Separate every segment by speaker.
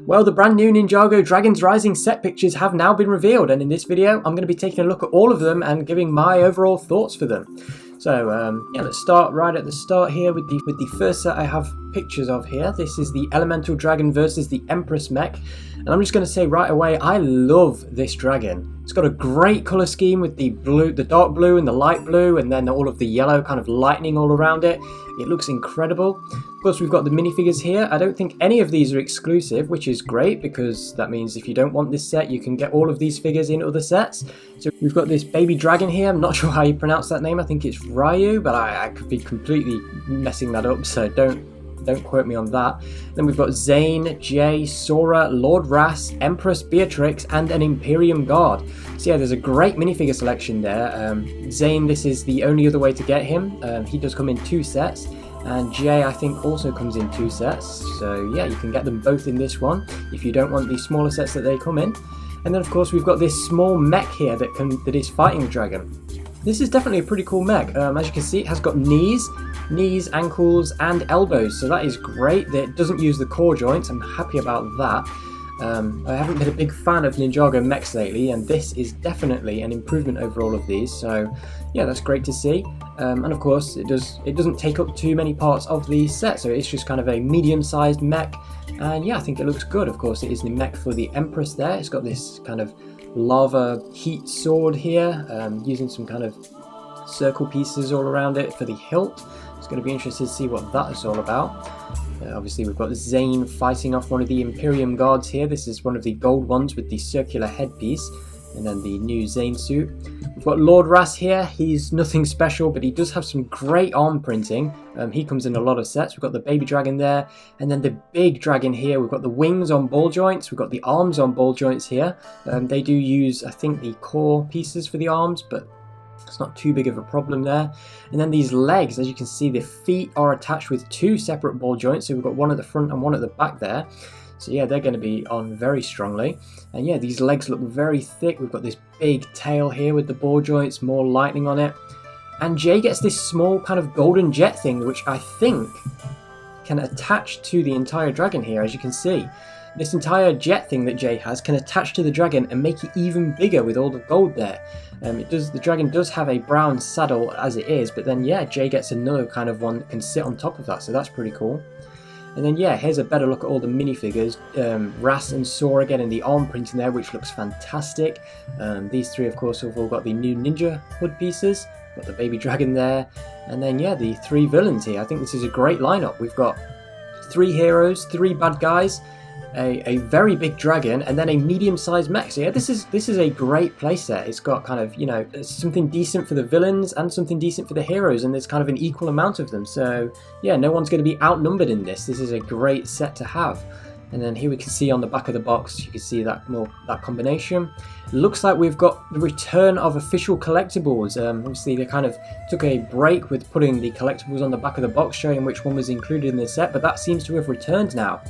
Speaker 1: Well, the brand new Ninjago Dragons Rising set pictures have now been revealed, and in this video I'm going to be taking a look at all of them and giving my overall thoughts for them. So yeah, let's start right at the start here with the first set I have pictures of here. This is the Elemental Dragon versus the Empress mech, and I'm just going to say right away, I love this dragon. It's got a great colour scheme with the blue, the dark blue and the light blue, and then all of the yellow kind of lightning all around it. It looks incredible. Of course, we've got the minifigures here. I don't think any of these are exclusive, which is great because that means if you don't want this set, you can get all of these figures in other sets. So we've got this baby dragon here. I'm not sure how you pronounce that name. I think it's Ryu, but I could be completely messing that up, so don't quote me on that. Then we've got Zane, Jay, Sora, Lord Ras, Empress Beatrix, and an Imperium Guard. So yeah, there's a great minifigure selection there. Zane, this is the only other way to get him. He does come in 2 sets. And Jay, I think, also comes in 2 sets. So yeah, you can get them both in this one if you don't want the smaller sets that they come in. And then of course we've got this small mech here that is fighting the dragon. This is definitely a pretty cool mech. As you can see, it has got knees, ankles, and elbows. So that is great. It doesn't use the core joints. I'm happy about that. I haven't been a big fan of Ninjago mechs lately, and this is definitely an improvement over all of these. So yeah, that's great to see. And of course, it doesn't take up too many parts of the set, so it's just kind of a medium-sized mech. And yeah, I think it looks good. Of course, it is the mech for the Empress there. It's got this kind of lava heat sword here, using some kind of circle pieces all around it for the hilt. It's going to be interesting to see what that is all about. Obviously we've got Zane fighting off one of the Imperium Guards here. This is one of the gold ones with the circular headpiece, and then the new Zane suit. We've got Lord Ras here. He's nothing special, but he does have some great arm printing. He comes in a lot of sets. We've got the baby dragon there, and then the big dragon here. We've got the wings on ball joints. We've got the arms on ball joints here. They do use, I think, the core pieces for the arms, but it's not too big of a problem there. And then these legs, as you can see, the feet are attached with 2 separate ball joints. So we've got one at the front and one at the back there. So yeah, they're going to be on very strongly. And yeah, these legs look very thick. We've got this big tail here with the ball joints, more lightning on it. And Jay gets this small kind of golden jet thing, which I think can attach to the entire dragon here, as you can see. This entire jet thing that Jay has can attach to the dragon and make it even bigger with all the gold there. The dragon does have a brown saddle as it is, but then yeah, Jay gets another kind of one that can sit on top of that, so that's pretty cool. And then yeah, here's a better look at all the minifigures. Ras and Sora getting the arm printing there, which looks fantastic. These 3 of course have all got the new ninja hood pieces. Got the baby dragon there. And then yeah, the 3 villains here. I think this is a great lineup. We've got 3 heroes, 3 bad guys, a very big dragon, and then a medium-sized mech. So yeah, this is a great playset. It's got kind of, you know, something decent for the villains and something decent for the heroes, and there's kind of an equal amount of them. So yeah, no one's going to be outnumbered in this. This is a great set to have. And then here we can see on the back of the box, you can see that combination. It looks like we've got the return of official collectibles. Obviously they kind of took a break with putting the collectibles on the back of the box, showing which one was included in the set, but that seems to have returned now.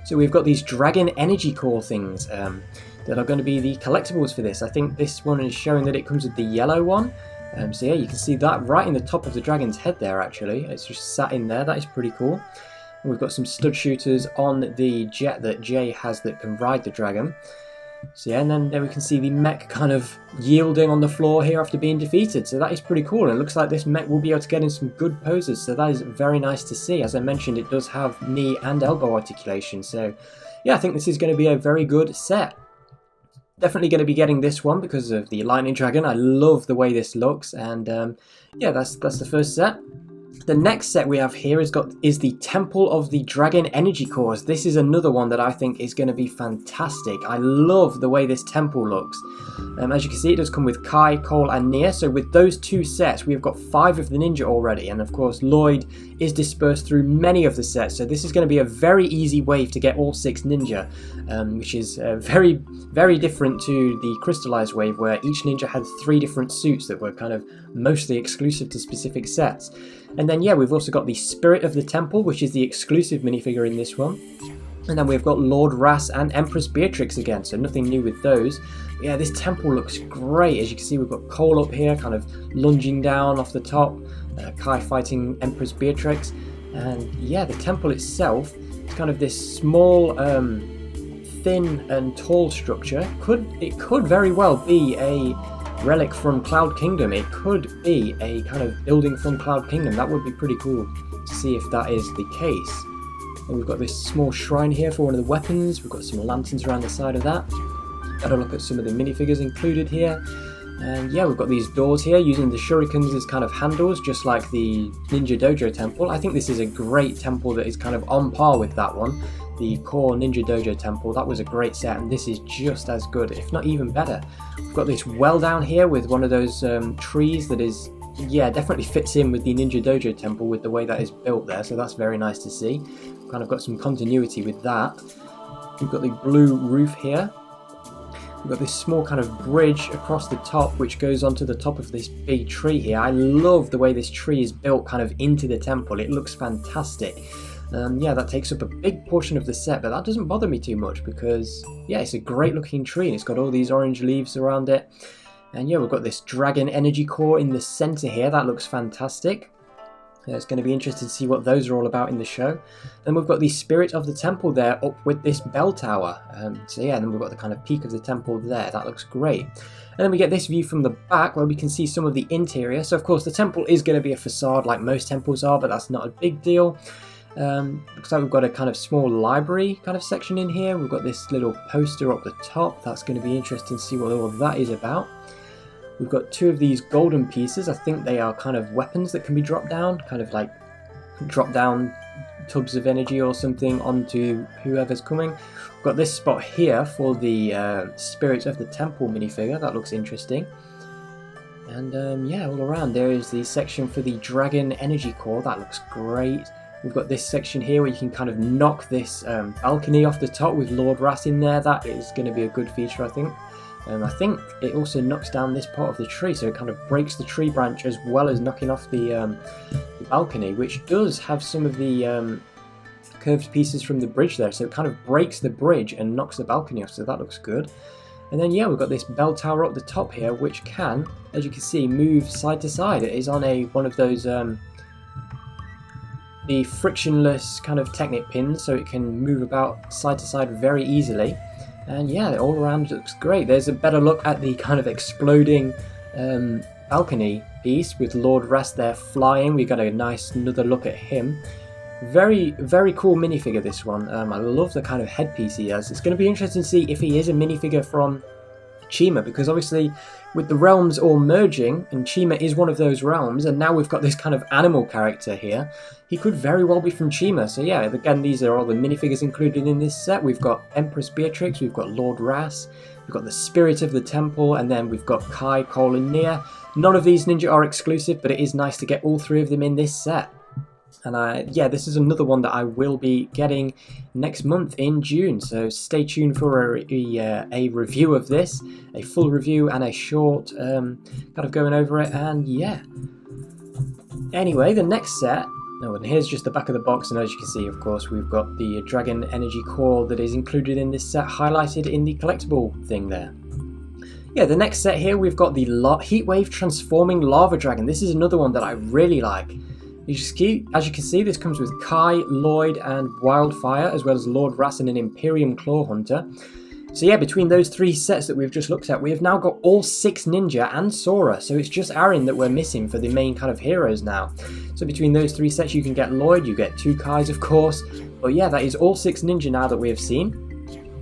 Speaker 1: So we've got these dragon energy core things that are going to be the collectibles for this. I think this one is showing that it comes with the yellow one. So yeah, you can see that right in the top of the dragon's head there actually. It's just sat in there. That is pretty cool. And we've got some stud shooters on the jet that Jay has that can ride the dragon. So yeah, and then there we can see the mech kind of yielding on the floor here after being defeated. So that is pretty cool. And it looks like this mech will be able to get in some good poses. So that is very nice to see. As I mentioned, it does have knee and elbow articulation. So yeah, I think this is going to be a very good set. Definitely going to be getting this one because of the lightning dragon. I love the way this looks. And yeah, that's the first set. The next set we have here is the Temple of the Dragon Energy Cores. This is another one that I think is going to be fantastic. I love the way this temple looks. As you can see, it does come with Kai, Cole, and Nya. So with those 2 sets, we've got 5 of the ninja already. And of course, Lloyd is dispersed through many of the sets. So this is going to be a very easy wave to get all 6 ninja, which is very, very different to the crystallized wave, where each ninja had 3 different suits that were kind of mostly exclusive to specific sets. And then yeah, we've also got the Spirit of the Temple, which is the exclusive minifigure in this one. And then we've got Lord Ras and Empress Beatrix again, so nothing new with those. But yeah, this temple looks great. As you can see, we've got Cole up here, kind of lunging down off the top. Kai fighting Empress Beatrix. And yeah, the temple itself is kind of this small thin and tall structure. It could very well be a relic from Cloud Kingdom. It could be a kind of building from Cloud Kingdom. That would be pretty cool to see if that is the case. And we've got this small shrine here for one of the weapons. We've got some lanterns around the side of that. Had a look at some of the minifigures included here. And yeah, we've got these doors here using the shurikens as kind of handles, just like the Ninja Dojo temple. I think this is a great temple that is kind of on par with that one. The core Ninja Dojo temple, that was a great set, and this is just as good, if not even better. We've got this well down here with one of those trees that is, yeah, definitely fits in with the Ninja Dojo temple with the way that is built there, so that's very nice to see. Kind of got some continuity with that. We've got the blue roof here. We've got this small kind of bridge across the top which goes onto the top of this big tree here. I love the way this tree is built kind of into the temple. It looks fantastic. Yeah, that takes up a big portion of the set, but that doesn't bother me too much because, yeah, it's a great looking tree and it's got all these orange leaves around it. And yeah, we've got this dragon energy core in the center here. That looks fantastic. It's going to be interesting to see what those are all about in the show. Then we've got the spirit of the temple there up with this bell tower. So yeah, then we've got the kind of peak of the temple there. That looks great. And then we get this view from the back where we can see some of the interior. So of course the temple is going to be a facade like most temples are, but that's not a big deal. Looks like we've got a kind of small library kind of section in here. We've got this little poster up the top. That's going to be interesting to see what all of that is about. We've got two of these golden pieces. I think they are kind of weapons that can be dropped down, kind of like drop down tubs of energy or something onto whoever's coming. We've got this spot here for the Spirit of the Temple minifigure. That looks interesting. And yeah, all around there is the section for the Dragon Energy Core. That looks great. We've got this section here where you can kind of knock this balcony off the top with Lord Ras in there. That is going to be a good feature, I think. I think it also knocks down this part of the tree, so it kind of breaks the tree branch as well as knocking off the balcony, which does have some of the curved pieces from the bridge there, so it kind of breaks the bridge and knocks the balcony off, so that looks good. And then yeah, we've got this bell tower up the top here, which can, as you can see, move side to side. It is on one of those the frictionless kind of Technic pins, so it can move about side to side very easily. And yeah, all around looks great. There's a better look at the kind of exploding balcony piece with Lord Ras there flying. We got a nice another look at him. Very, very cool minifigure, this one. I love the kind of headpiece he has. It's going to be interesting to see if he is a minifigure from Chima, because obviously with the realms all merging, and Chima is one of those realms, and now we've got this kind of animal character here, he could very well be from Chima. So yeah, again, these are all the minifigures included in this set. We've got Empress Beatrix, we've got Lord Ras, we've got the Spirit of the Temple, and then we've got Kai, Cole, and Nya. None of these ninja are exclusive, but it is nice to get all three of them in this set. And yeah, this is another one that I will be getting next month in June, so stay tuned for a review of this, a full review and a short kind of going over it. And yeah, anyway, the next set, and here's just the back of the box, and as you can see, of course, we've got the Dragon Energy Core that is included in this set highlighted in the collectible thing there. Yeah, the next set here, we've got the Heatwave Transforming Lava Dragon. This is another one that I really like. As you can see, this comes with Kai, Lloyd, and Wildfire, as well as Lord Ras and an Imperium Claw Hunter. So yeah, between those three sets that we've just looked at, we have now got all 6 Ninja and Sora. So it's just Arin that we're missing for the main kind of heroes now. So between those 3 sets, you can get Lloyd, you get 2 Kais, of course. But yeah, that is all 6 Ninja now that we have seen.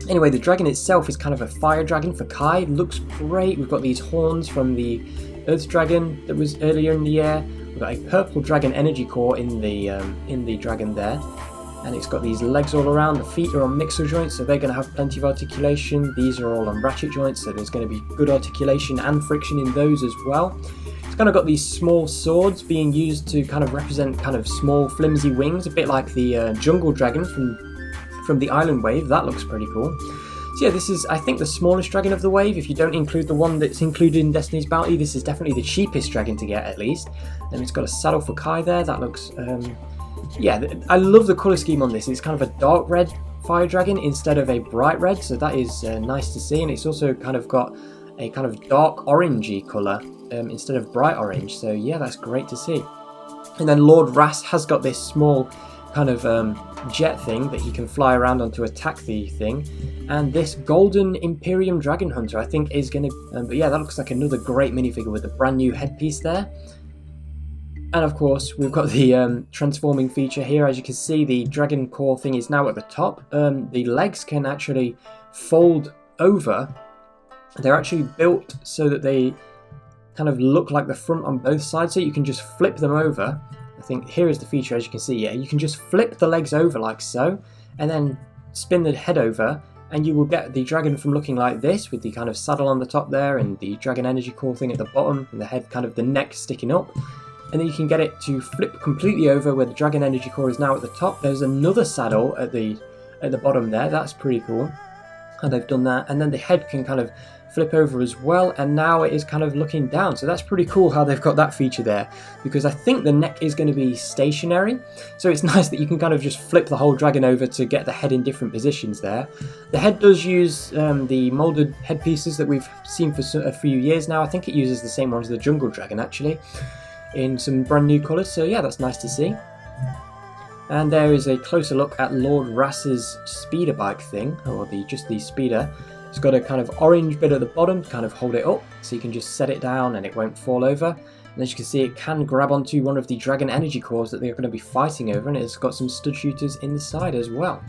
Speaker 1: Anyway, the dragon itself is kind of a fire dragon for Kai. Looks great. We've got these horns from the Earth Dragon that was earlier in the year. We've got a purple dragon energy core in the dragon there, and it's got these legs all around. The feet are on mixer joints, so they're going to have plenty of articulation. These are all on ratchet joints, so there's going to be good articulation and friction in those as well. It's kind of got these small swords being used to kind of represent kind of small flimsy wings, a bit like the jungle dragon from the Island Wave. That looks pretty cool. So yeah, this is, I think, the smallest dragon of the wave. If you don't include the one that's included in Destiny's Bounty, this is definitely the cheapest dragon to get, at least. And it's got a saddle for Kai there. That looks, yeah, I love the colour scheme on this. It's kind of a dark red fire dragon instead of a bright red, so that is nice to see. And it's also kind of got a kind of dark orangey colour instead of bright orange. So yeah, that's great to see. And then Lord Ras has got this small kind of jet thing that he can fly around on to attack the thing. And this golden Imperium Dragon Hunter, I think, is going to... but yeah, that looks like another great minifigure with a brand new headpiece there. And of course, we've got the transforming feature here. As you can see, the dragon core thing is now at the top. The legs can actually fold over. They're actually built so that they kind of look like the front on both sides, so you can just flip them over. I think here is the feature, as you can see. Yeah, you can just flip the legs over like so, and then spin the head over, and you will get the dragon from looking like this, with the kind of saddle on the top there, and the dragon energy core thing at the bottom, and the head, kind of the neck sticking up. And then you can get it to flip completely over, where the dragon energy core is now at the top. There's another saddle at the bottom there. That's pretty cool how they've done that. And then the head can kind of flip over as well, and now it is kind of looking down. So that's pretty cool how they've got that feature there, because I think the neck is going to be stationary, so it's nice that you can kind of just flip the whole dragon over to get the head in different positions there. The head does use the molded headpieces that we've seen for a few years now. I think it uses the same ones as the jungle dragon, actually, in some brand new colours, so yeah, that's nice to see. And there is a closer look at Lord Rass's speeder bike thing, or just the speeder. It's got a kind of orange bit at the bottom to kind of hold it up, so you can just set it down and it won't fall over. And as you can see, it can grab onto one of the dragon energy cores that they're going to be fighting over, and it's got some stud shooters in the side as well.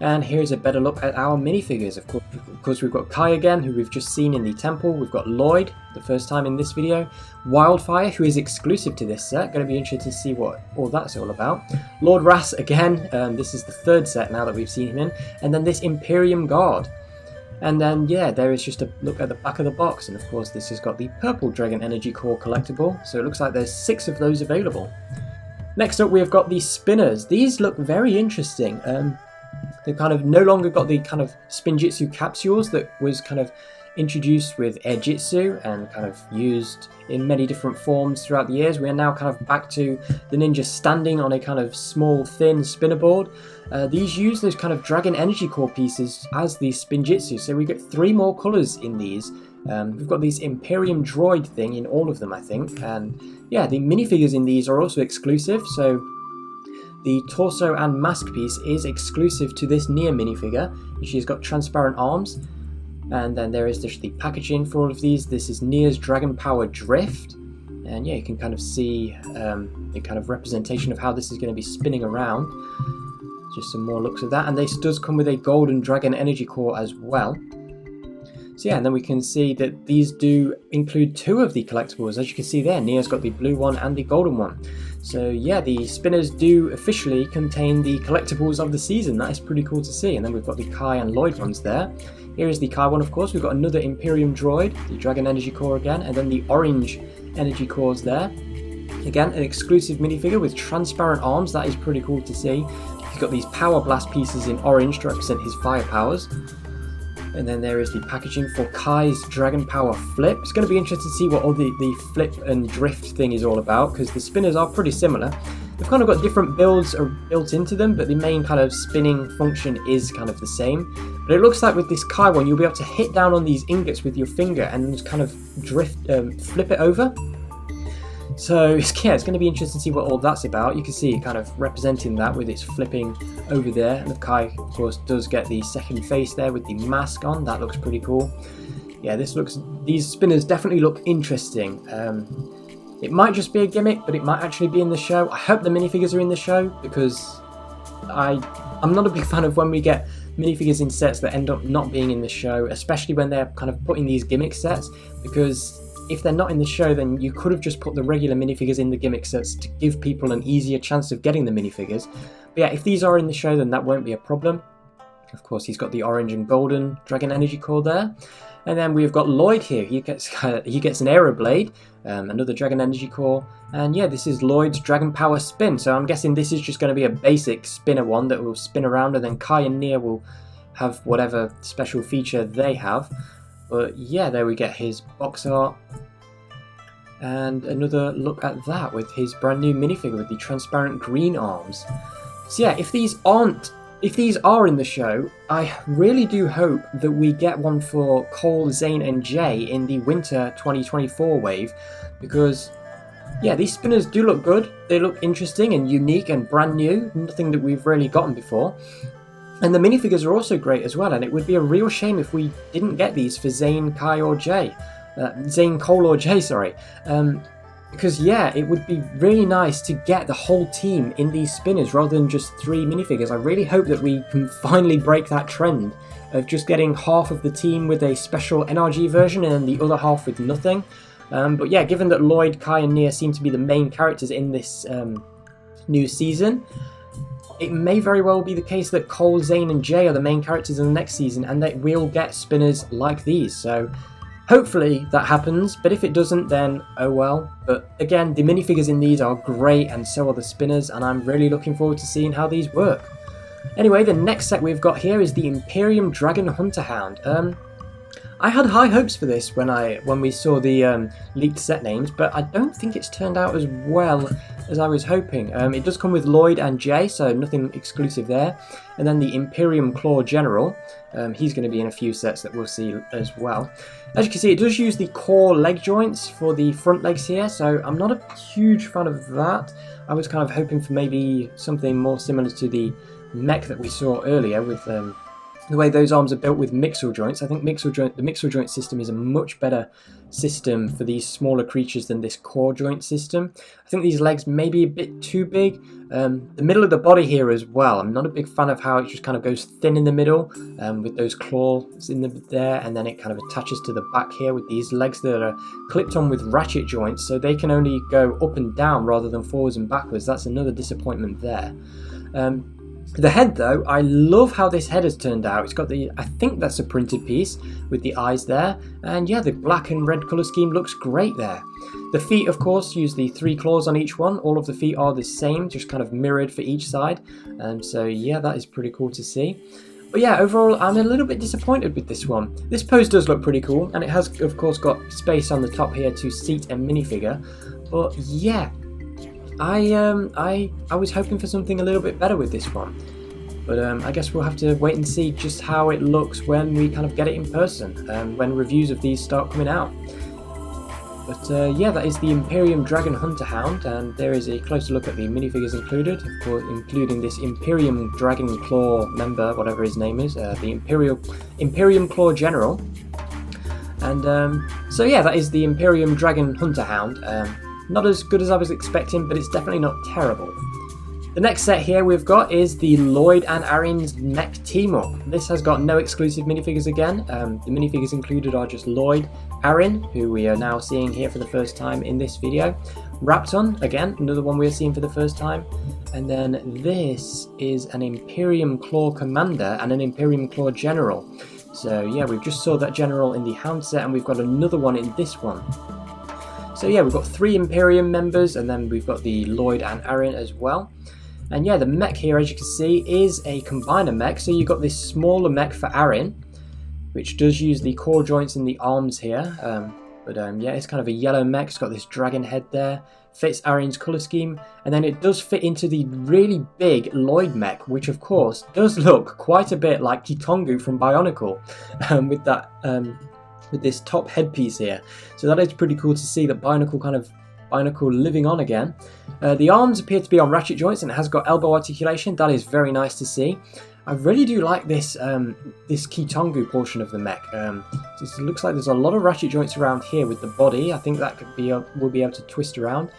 Speaker 1: And here's a better look at our minifigures. Of course, we've got Kai again, who we've just seen in the temple. We've got Lloyd, the first time in this video. Wildfire, who is exclusive to this set. Going to be interested to see what all that's all about. Lord Rass again. This is the third set now that we've seen him in. And then this Imperium Guard. And then, yeah, there is just a look at the back of the box. And of course, this has got the purple Dragon Energy Core collectible. So it looks like there's 6 of those available. Next up, we've got the spinners. These look very interesting. They've kind of no longer got the kind of spinjitzu capsules that was kind of introduced with Airjitzu and kind of used in many different forms throughout the years. We are now kind of back to the ninja standing on a kind of small, thin spinner board. These use those kind of dragon energy core pieces as the spinjitzu, so we get 3 more colours in these. We've got these Imperium droid thing in all of them, I think, and yeah, the minifigures in these are also exclusive, so the torso and mask piece is exclusive to this Nya minifigure. She's got transparent arms. And then there is just the packaging for all of these. This is Nya's Dragon Power Drift. And yeah, you can kind of see the kind of representation of how this is going to be spinning around. Just some more looks of that. And this does come with a golden dragon energy core as well. So yeah, and then we can see that these do include 2 of the collectibles. As you can see there, Nya's got the blue one and the golden one. So yeah, the spinners do officially contain the collectibles of the season. That is pretty cool to see. And then we've got the Kai and Lloyd ones there. Here is the Kai one, of course. We've got another Imperium droid, the Dragon Energy Core again, and then the orange energy cores there. Again, an exclusive minifigure with transparent arms. That is pretty cool to see. He's got these Power Blast pieces in orange to represent his fire powers. And then there is the packaging for Kai's Dragon Power Flip. It's going to be interesting to see what all the flip and drift thing is all about, because the spinners are pretty similar. They've kind of got different builds built into them, but the main kind of spinning function is kind of the same. But it looks like with this Kai one, you'll be able to hit down on these ingots with your finger and just kind of flip it over. So yeah, it's going to be interesting to see what all that's about. You can see it kind of representing that with its flipping over there. And the Kai, of course, does get the second face there with the mask on. That looks pretty cool. Yeah, these spinners definitely look interesting. It might just be a gimmick, but it might actually be in the show. I hope the minifigures are in the show, because I'm not a big fan of when we get minifigures in sets that end up not being in the show, especially when they're kind of putting these gimmick sets, because if they're not in the show, then you could have just put the regular minifigures in the gimmick sets to give people an easier chance of getting the minifigures. But yeah, if these are in the show, then that won't be a problem. Of course, he's got the orange and golden Dragon Energy Core there. And then we've got Lloyd here. He gets an Aeroblade, another Dragon Energy Core. And yeah, this is Lloyd's Dragon Power Spin. So I'm guessing this is just going to be a basic spinner one that will spin around, and then Kai and Nya will have whatever special feature they have. But yeah, there we get his box art. And another look at that with his brand new minifigure with the transparent green arms. So yeah, if these are in the show, I really do hope that we get one for Cole, Zane and Jay in the winter 2024 wave, because yeah, these spinners do look good. They look interesting and unique and brand new, nothing that we've really gotten before. And the minifigures are also great as well, and it would be a real shame if we didn't get these for Zane, Kai or Jay. Zane, Cole or Jay, sorry. Because yeah, it would be really nice to get the whole team in these spinners rather than just 3 minifigures. I really hope that we can finally break that trend of just getting half of the team with a special NRG version and then the other half with nothing. But yeah, given that Lloyd, Kai and Nya seem to be the main characters in this new season, it may very well be the case that Cole, Zane and Jay are the main characters in the next season and that we'll get spinners like these. So hopefully that happens, but if it doesn't, then oh well. But again, the minifigures in these are great and so are the spinners, and I'm really looking forward to seeing how these work. Anyway, the next set we've got here is the Imperium Dragon Hunter Hound. I had high hopes for this when we saw the leaked set names, but I don't think it's turned out as well as I was hoping. It does come with Lloyd and Jay, so nothing exclusive there. And then the Imperium Claw General. He's going to be in a few sets that we'll see as well. As you can see, it does use the core leg joints for the front legs here, so I'm not a huge fan of that. I was kind of hoping for maybe something more similar to the mech that we saw earlier with the way those arms are built with mixel joints. I think the mixel joint system is a much better system for these smaller creatures than this core joint system. I think these legs may be a bit too big. The middle of the body here as well. I'm not a big fan of how it just kind of goes thin in the middle with those claws in there, and then it kind of attaches to the back here with these legs that are clipped on with ratchet joints, so they can only go up and down rather than forwards and backwards. That's another disappointment there. The head though, I love how this head has turned out. It's got I think that's a printed piece with the eyes there. And yeah, the black and red colour scheme looks great there. The feet, of course, use the 3 claws on each one. All of the feet are the same, just kind of mirrored for each side. So yeah, that is pretty cool to see. But yeah, overall, I'm a little bit disappointed with this one. This pose does look pretty cool, and it has, of course, got space on the top here to seat a minifigure. But yeah, I was hoping for something a little bit better with this one, but I guess we'll have to wait and see just how it looks when we kind of get it in person, when reviews of these start coming out. But yeah, that is the Imperium Dragon Hunter Hound, and there is a closer look at the minifigures included, of course, including this Imperium Dragon Claw member, whatever his name is, the Imperium Claw General. And so yeah, that is the Imperium Dragon Hunter Hound. Not as good as I was expecting, but it's definitely not terrible. The next set here we've got is the Lloyd and Arin's mech team-up. This has got no exclusive minifigures again. The minifigures included are just Lloyd, Arin, who we are now seeing here for the first time in this video. Rapton, again, another one we're seeing for the first time. And then this is an Imperium Claw Commander and an Imperium Claw General. So yeah, we've just saw that General in the Hound set, and we've got another one in this one. So yeah, we've got 3 Imperium members, and then we've got the Lloyd and Arin as well. And yeah, the mech here, as you can see, is a combiner mech. So you've got this smaller mech for Arin, which does use the core joints in the arms here. Yeah, it's kind of a yellow mech. It's got this dragon head there. Fits Arin's colour scheme. And then it does fit into the really big Lloyd mech, which of course does look quite a bit like Kitongu from Bionicle, with that... with this top headpiece here. So that is pretty cool to see that Bionicle living on again. The arms appear to be on ratchet joints, and it has got elbow articulation. That is very nice to see. I really do like this this Kitongu portion of the mech. It looks like there's a lot of ratchet joints around here with the body. I think that we'll be able to twist around.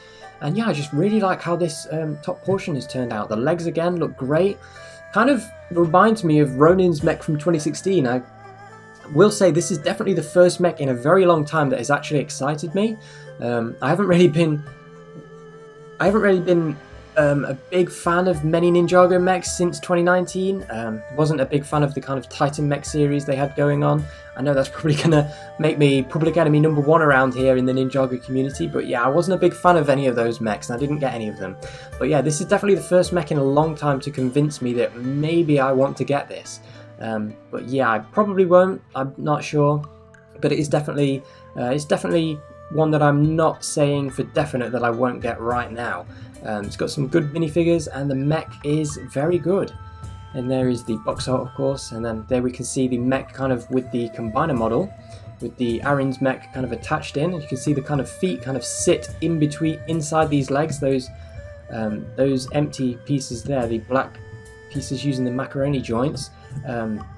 Speaker 1: And yeah, I just really like how this top portion has turned out. The legs again look great. Kind of reminds me of Ronin's mech from 2016. I will say this is definitely the first mech in a very long time that has actually excited me. I haven't really been a big fan of many Ninjago mechs since 2019. Wasn't a big fan of the kind of Titan mech series they had going on. I know that's probably gonna make me public enemy number 1 around here in the Ninjago community, but yeah, I wasn't a big fan of any of those mechs, and I didn't get any of them. But yeah, this is definitely the first mech in a long time to convince me that maybe I want to get this. But yeah, I probably won't. I'm not sure, but it's definitely one that I'm not saying for definite that I won't get right now. It's got some good minifigures, and the mech is very good. And there is the box art, of course, and then there we can see the mech kind of with the combiner model, with the Arin's mech kind of attached in. You can see the kind of feet kind of sit in between, inside these legs. Those empty pieces there, the black pieces using the macaroni joints,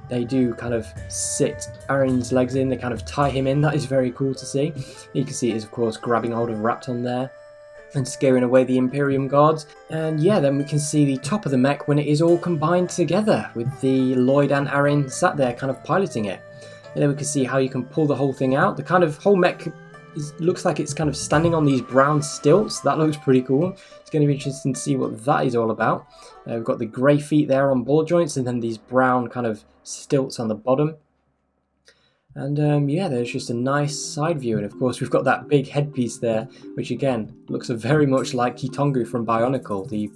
Speaker 1: they do kind of sit Arin's legs in. They kind of tie him in. That is very cool to see. You can see it is, of course, grabbing hold of Rapton there and scaring away the Imperium guards. And yeah, then we can see the top of the mech when it is all combined together with the Lloyd and Arin sat there kind of piloting it. And then we can see how you can pull the whole thing out. The kind of whole mech looks like it's kind of standing on these brown stilts. That looks pretty cool. It's going to be interesting to see what that is all about. We've got the grey feet there on ball joints and then these brown kind of stilts on the bottom. And yeah, there's just a nice side view. And of course we've got that big headpiece there, which again looks very much like Kitongu from Bionicle, the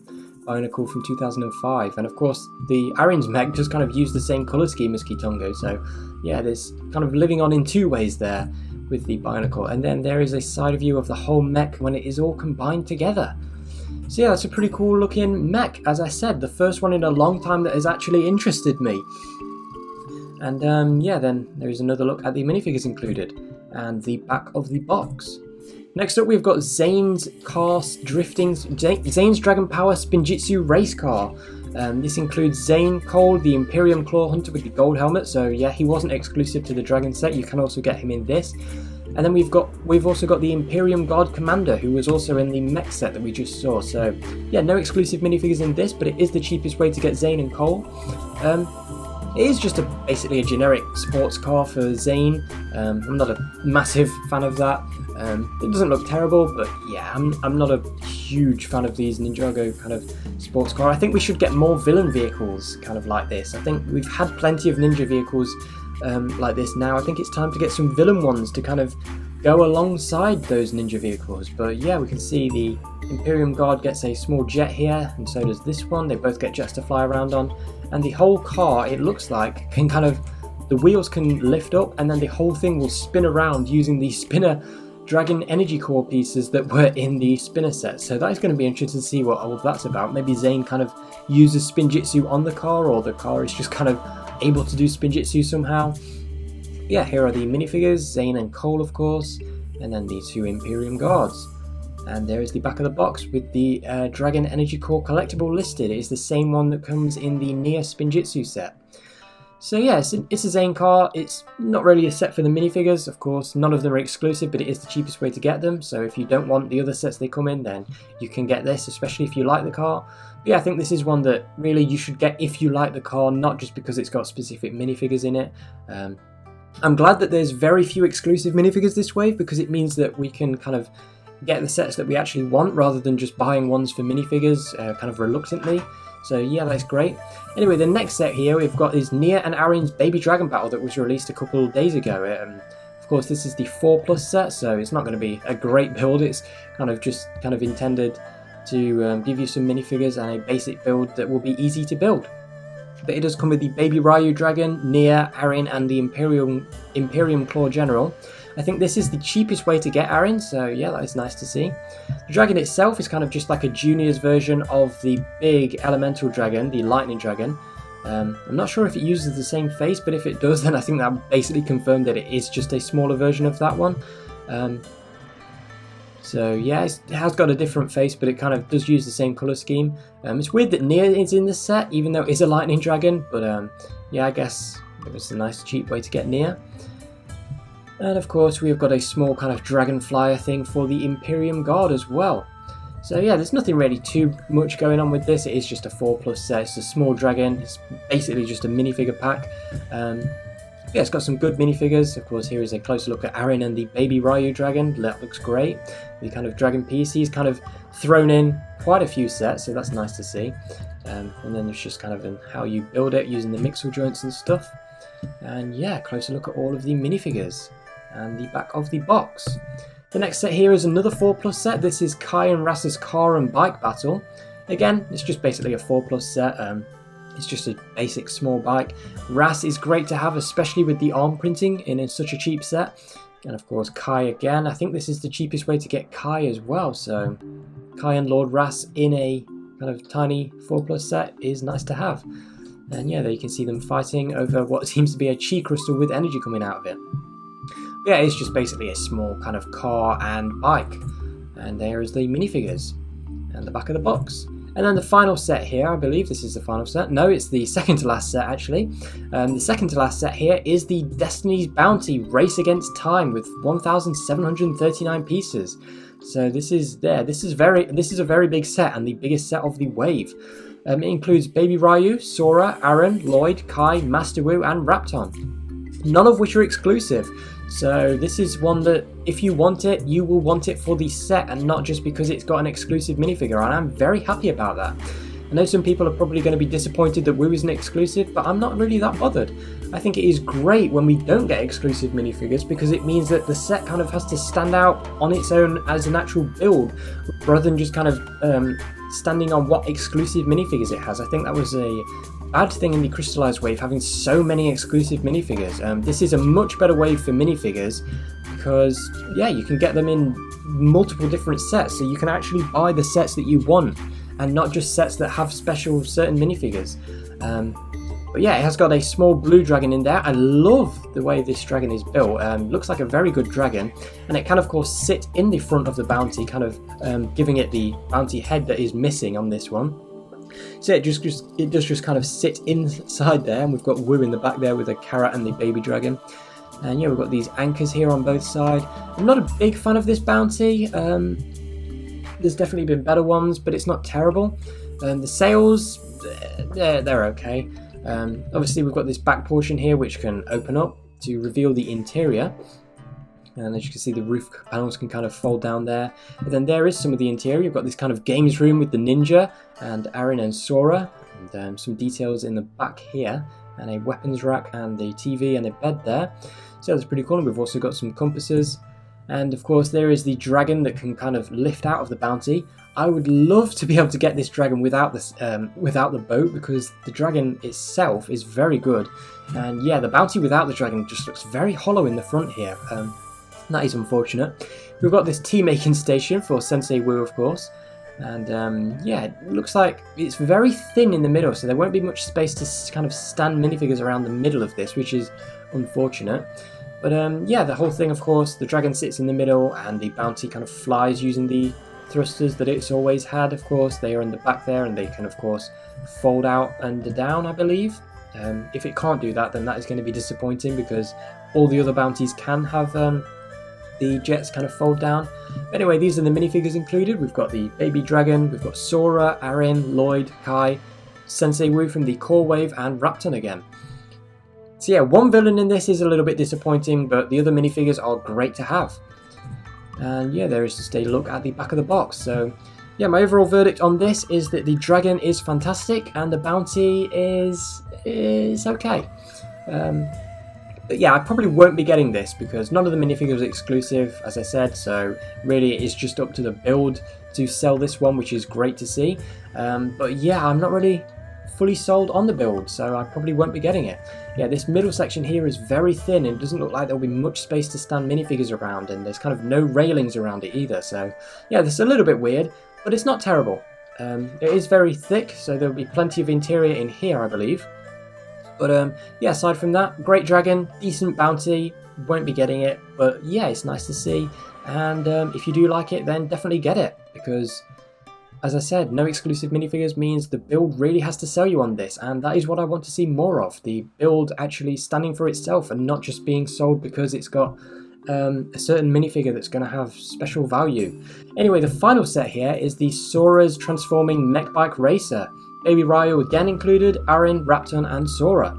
Speaker 1: Bionicle from 2005. And of course the Arin's mech just kind of used the same colour scheme as Kitongu. So yeah, there's kind of living on in two ways there with the Bionicle. And then there is a side view of the whole mech when it is all combined together. So yeah, that's a pretty cool looking mech. As I said, the first one in a long time that has actually interested me. And yeah, then there is another look at the minifigures included and the back of the box. Next up, we've got Zane's car drifting, Zane's Dragon Power Spinjitzu race car. This includes Zane, Cole, the Imperium Claw Hunter with the gold helmet. So yeah, he wasn't exclusive to the Dragon set. You can also get him in this. And then we've also got the Imperium Guard Commander, who was also in the mech set that we just saw. So yeah, no exclusive minifigures in this, but it is the cheapest way to get Zane and Cole. It is just basically a generic sports car for Zane. I'm not a massive fan of that. It doesn't look terrible, but yeah, I'm not a huge fan of these Ninjago kind of sports car. I think we should get more villain vehicles kind of like this. I think we've had plenty of ninja vehicles like this now. I think it's time to get some villain ones to kind of go alongside those ninja vehicles. But yeah, we can see the Imperium Guard gets a small jet here, and so does this one. They both get jets to fly around on. And the whole car, it looks like, can kind of, the wheels can lift up and then the whole thing will spin around using the spinner Dragon Energy Core pieces that were in the spinner set. So that is going to be interesting to see what all of that's about. Maybe Zane kind of uses spinjitzu on the car, or the car is just kind of able to do spinjitzu somehow. Yeah, here are the minifigures, Zane and Cole of course, and then the two Imperium Guards. And there is the back of the box with the Dragon Energy Core collectible listed. It is the same one that comes in the Nya Spinjitzu set. So yeah, it's a Zane car. It's not really a set for the minifigures, of course. None of them are exclusive, but it is the cheapest way to get them. So if you don't want the other sets they come in, then you can get this, especially if you like the car. But yeah, I think this is one that really you should get if you like the car, not just because it's got specific minifigures in it. I'm glad that there's very few exclusive minifigures this wave, because it means that we can kind of get the sets that we actually want rather than just buying ones for minifigures kind of reluctantly. So yeah, that's great. Anyway, the next set here we've got is Nya and Arin's Baby Dragon Battle that was released a couple of days ago. Of course, this is the 4+ set, so it's not going to be a great build. It's kind of intended to give you some minifigures and a basic build that will be easy to build. But it does come with the Baby Ryu Dragon, Nya, Arin, and the Imperium Claw General. I think this is the cheapest way to get Arin, so yeah, that is nice to see. The dragon itself is kind of just like a junior's version of the big elemental dragon, the lightning dragon. I'm not sure if it uses the same face, but if it does, then I think that basically confirmed that it is just a smaller version of that one. So yeah, it has got a different face, but it kind of does use the same colour scheme. It's weird that Nya is in this set, even though it is a lightning dragon, but yeah, I guess it was a nice cheap way to get Nya. And of course we've got a small kind of dragon flyer thing for the Imperium Guard as well. So yeah, there's nothing really too much going on with this. It is just a 4+ set. It's a small dragon. It's basically just a minifigure pack. Yeah, it's got some good minifigures. Of course, here is a closer look at Arin and the Baby Ryu Dragon. That looks great. The kind of dragon piece. He's kind of thrown in quite a few sets, so that's nice to see. And then there's just kind of how you build it using the mixel joints and stuff. And yeah, closer look at all of the minifigures and the back of the box. The next set here is another 4+ set. This is Kai and Rasa's car and bike battle. Again, it's just basically a 4+ set. It's just a basic small bike. Ras is great to have, especially with the arm printing in such a cheap set. And of course Kai again. I think this is the cheapest way to get Kai as well. So Kai and Lord Ras in a kind of tiny 4+ set is nice to have. And yeah, there you can see them fighting over what seems to be a chi crystal with energy coming out of it. Yeah, it's just basically a small kind of car and bike. And there is the minifigures and the back of the box. And then the final set here, I believe this is the final set. No, it's the second to last set actually. The second to last set here is the Destiny's Bounty Race Against Time with 1,739 pieces. So this is a very big set and the biggest set of the wave. It includes Baby Ryu, Sora, Arin, Lloyd, Kai, Master Wu, and Rapton. None of which are exclusive. So this is one that if you want it, you will want it for the set and not just because it's got an exclusive minifigure, and I'm very happy about that. I know some people are probably going to be disappointed that Wu isn't exclusive, but I'm not really that bothered. I think it is great when we don't get exclusive minifigures because it means that the set kind of has to stand out on its own as an actual build rather than just kind of standing on what exclusive minifigures it has. I think that was a bad thing in the crystallized wave, having so many exclusive minifigures. This is a much better wave for minifigures because yeah, you can get them in multiple different sets, so you can actually buy the sets that you want and not just sets that have special certain minifigures. But yeah, it has got a small blue dragon in there. I love the way this dragon is built. Looks like a very good dragon, and it can of course sit in the front of the bounty, kind of giving it the bounty head that is missing on this one. So it does just kind of sit inside there, and we've got Wu in the back there with a carrot and the baby dragon. And yeah, we've got these anchors here on both sides. I'm not a big fan of this bounty. There's definitely been better ones, but it's not terrible. The sails, they're okay. Obviously we've got this back portion here which can open up to reveal the interior. And as you can see, the roof panels can kind of fold down there. And then there is some of the interior. You've got this kind of games room with the ninja and Arin and Sora. And some details in the back here. And a weapons rack and the TV and a bed there. So that's pretty cool. And we've also got some compasses. And of course there is the dragon that can kind of lift out of the bounty. I would love to be able to get this dragon without the boat, because the dragon itself is very good. And yeah, the bounty without the dragon just looks very hollow in the front here. That is unfortunate. We've got this tea making station for Sensei Wu, of course. And yeah, it looks like it's very thin in the middle, so there won't be much space to kind of stand minifigures around the middle of this, which is unfortunate. But yeah, the whole thing, of course, the dragon sits in the middle and the bounty kind of flies using the thrusters that it's always had. Of course, they are in the back there and they can, of course, fold out and down, I believe. If it can't do that, then that is going to be disappointing, because all the other bounties can have the jets kind of fold down. But anyway, these are the minifigures included. We've got the baby dragon, we've got Sora, Arin, Lloyd, Kai, Sensei Wu from the core wave, and Rapton again. So yeah, one villain in this is a little bit disappointing, but the other minifigures are great to have. And yeah, there is just a look at the back of the box. So yeah, my overall verdict on this is that the dragon is fantastic and the bounty is okay. But yeah, I probably won't be getting this because none of the minifigures are exclusive, as I said, so really it is just up to the build to sell this one, which is great to see. But yeah, I'm not really fully sold on the build, so I probably won't be getting it. Yeah, this middle section here is very thin and it doesn't look like there'll be much space to stand minifigures around, and there's kind of no railings around it either, so yeah, this is a little bit weird, but it's not terrible. It is very thick, so there'll be plenty of interior in here, I believe. But yeah, aside from that, great dragon, decent bounty, won't be getting it, but yeah, it's nice to see. And if you do like it, then definitely get it, because as I said, no exclusive minifigures means the build really has to sell you on this, and that is what I want to see more of. The build actually standing for itself and not just being sold because it's got a certain minifigure that's going to have special value. Anyway, the final set here is the Sora's Transforming Mech Bike Racer. Baby Ryu again included, Arin, Rapton and Sora.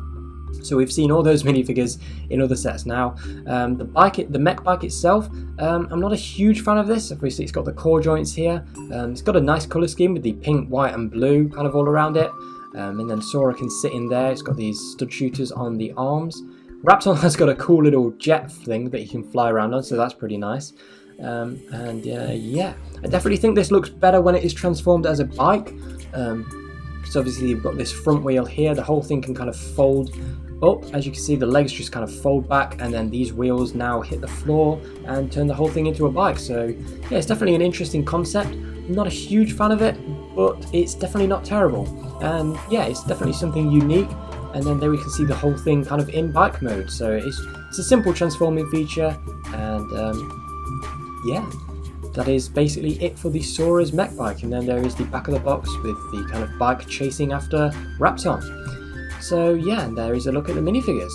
Speaker 1: So we've seen all those minifigures in other sets now. The mech bike itself, I'm not a huge fan of this. Obviously it's got the core joints here. It's got a nice colour scheme with the pink, white and blue kind of all around it. And then Sora can sit in there. It's got these stud shooters on the arms. Rapton has got a cool little jet thing that he can fly around on, so that's pretty nice. Yeah, I definitely think this looks better when it is transformed as a bike. So obviously you've got this front wheel here. The whole thing can kind of fold up. As you can see, the legs just kind of fold back, and then these wheels now hit the floor and turn the whole thing into a bike. So yeah, it's definitely an interesting concept. I'm not a huge fan of it, but it's definitely not terrible. And yeah, it's definitely something unique. and then there we can see the whole thing kind of in bike mode. So it's a simple transforming feature, and yeah, that is basically it for the Sora's mech bike. And then there is the back of the box with the kind of bike chasing after Raptor. So yeah, and there is a look at the minifigures.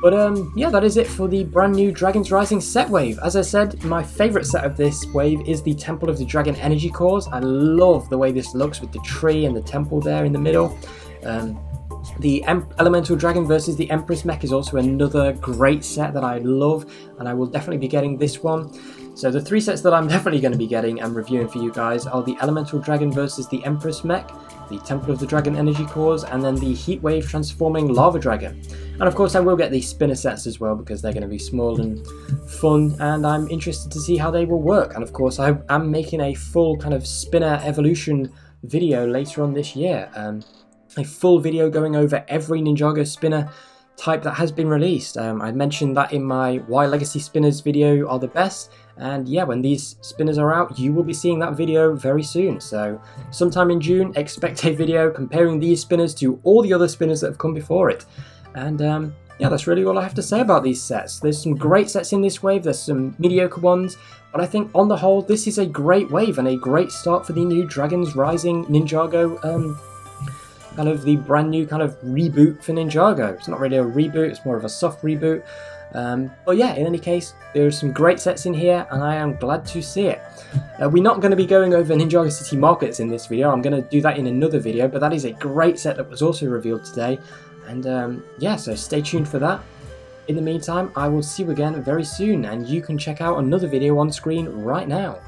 Speaker 1: But yeah, that is it for the brand new Dragons Rising set wave. As I said, my favourite set of this wave is the Temple of the Dragon Energy Cores. I love the way this looks with the tree and the temple there in the middle. The Elemental Dragon versus the Empress mech is also another great set that I love, and I will definitely be getting this one. So the 3 sets that I'm definitely going to be getting and reviewing for you guys are the Elemental Dragon versus the Empress mech, the Temple of the Dragon Energy Cores, and then the Heatwave transforming Lava Dragon. And of course I will get these spinner sets as well, because they're going to be small and fun, and I'm interested to see how they will work. And of course I am making a full kind of spinner evolution video later on this year. A full video going over every Ninjago spinner type that has been released. I mentioned that in my Why Legacy Spinners video are the best, and yeah, when these spinners are out, you will be seeing that video very soon. So sometime in June, expect a video comparing these spinners to all the other spinners that have come before it. And yeah, that's really all I have to say about these sets. There's some great sets in this wave, there's some mediocre ones, but I think on the whole this is a great wave and a great start for the new Dragons Rising Ninjago kind of the brand new kind of reboot for Ninjago. It's not really a reboot, it's more of a soft reboot. But yeah, in any case, there's some great sets in here, and I am glad to see it. We're not going to be going over Ninjago City Markets in this video. I'm going to do that in another video, but that is a great set that was also revealed today. And yeah, so stay tuned for that. In the meantime, I will see you again very soon, and you can check out another video on screen right now.